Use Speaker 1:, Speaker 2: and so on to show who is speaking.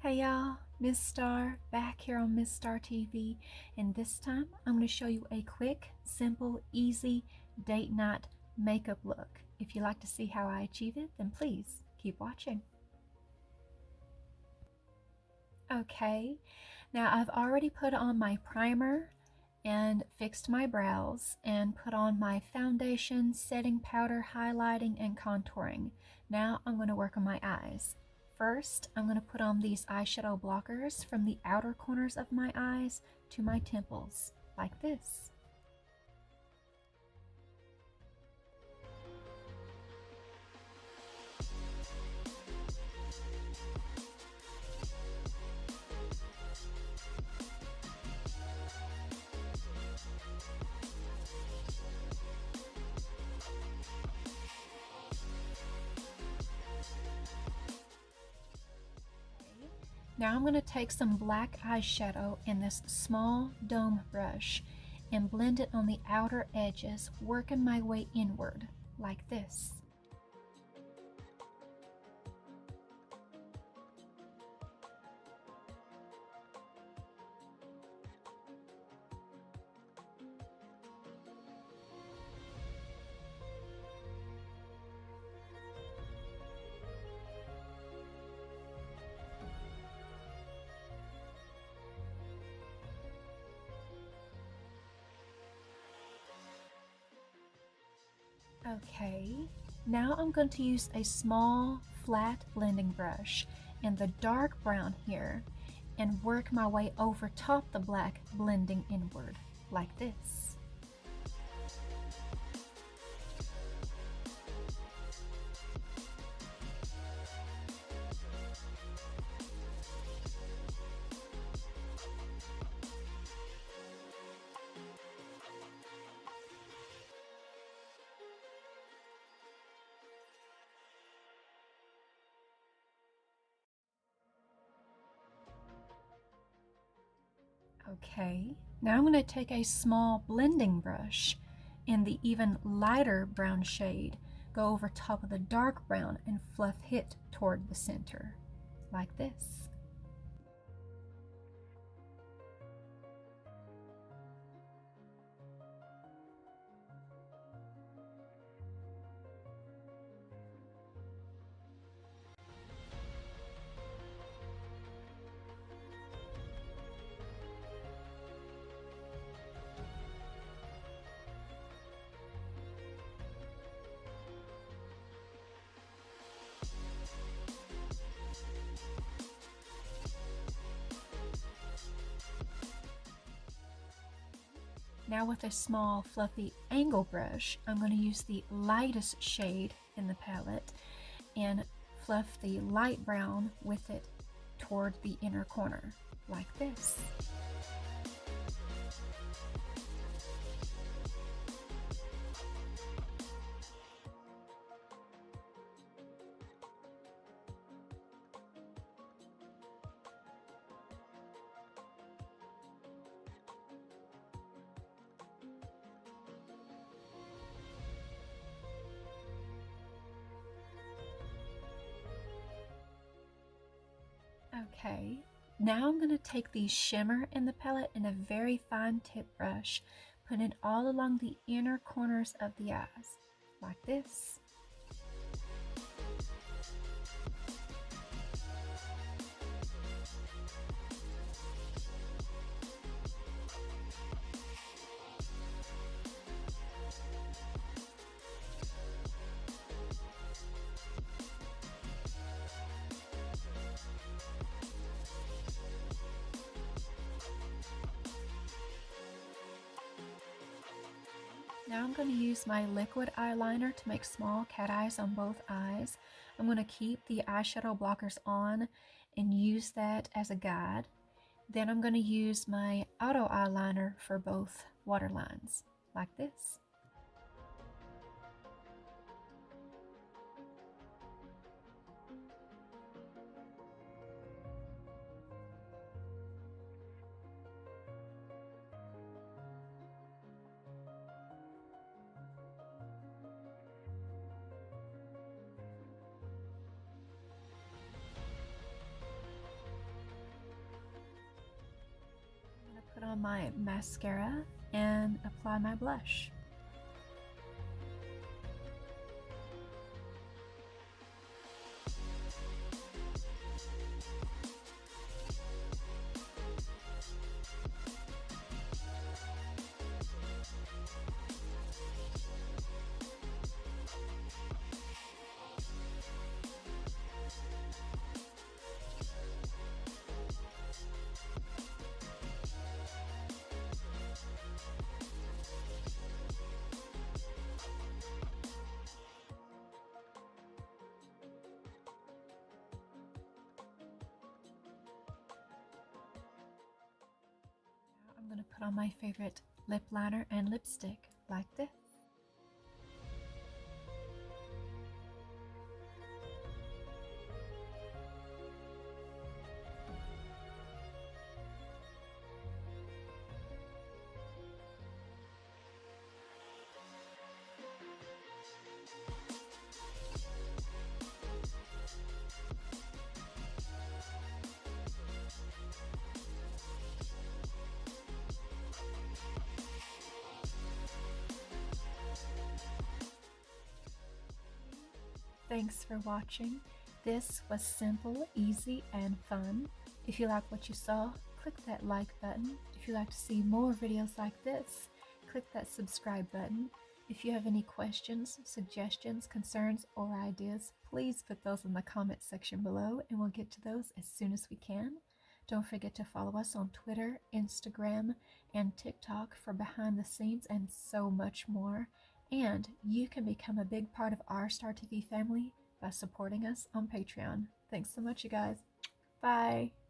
Speaker 1: Hey y'all, Miss Star back here on MissStarTv, and this time I'm going to show you a quick, simple, easy date night makeup look. If you like to see how I achieve it, then please keep watching. Okay, now I've already put on my primer and fixed my brows and put on my foundation, setting powder, highlighting, and contouring. Now I'm going to work on my eyes. First, I'm going to put on these eyeshadow blockers from the outer corners of my eyes to my temples, like this. Now I'm going to take some black eyeshadow in this small dome brush and blend it on the outer edges, working my way inward, like this. Okay, now I'm going to use a small flat blending brush in the dark brown here and work my way over top the black, blending inward like this. Okay, now I'm going to take a small blending brush in the even lighter brown shade, go over top of the dark brown and fluff it toward the center, like this. Now with a small fluffy angle brush, I'm going to use the lightest shade in the palette and fluff the light brown with it toward the inner corner, like this. Okay, now I'm going to take the shimmer in the palette in a very fine tip brush, put it all along the inner corners of the eyes, like this. Now I'm going to use my liquid eyeliner to make small cat eyes on both eyes. I'm going to keep the eyeshadow blockers on and use that as a guide. Then I'm going to use my auto eyeliner for both waterlines, like this. on my mascara and apply my blush. I'm going to put on my favorite lip liner and lipstick like this. Thanks for watching. This was simple, easy, and fun. If you like what you saw, click that like button. If you'd like to see more videos like this, click that subscribe button. If you have any questions, suggestions, concerns, or ideas, please put those in the comment section below and we'll get to those as soon as we can. Don't forget to follow us on Twitter, Instagram, and TikTok for behind the scenes and so much more. And you can become a big part of our MissStarTv family by supporting us on Patreon. Thanks so much, you guys. Bye.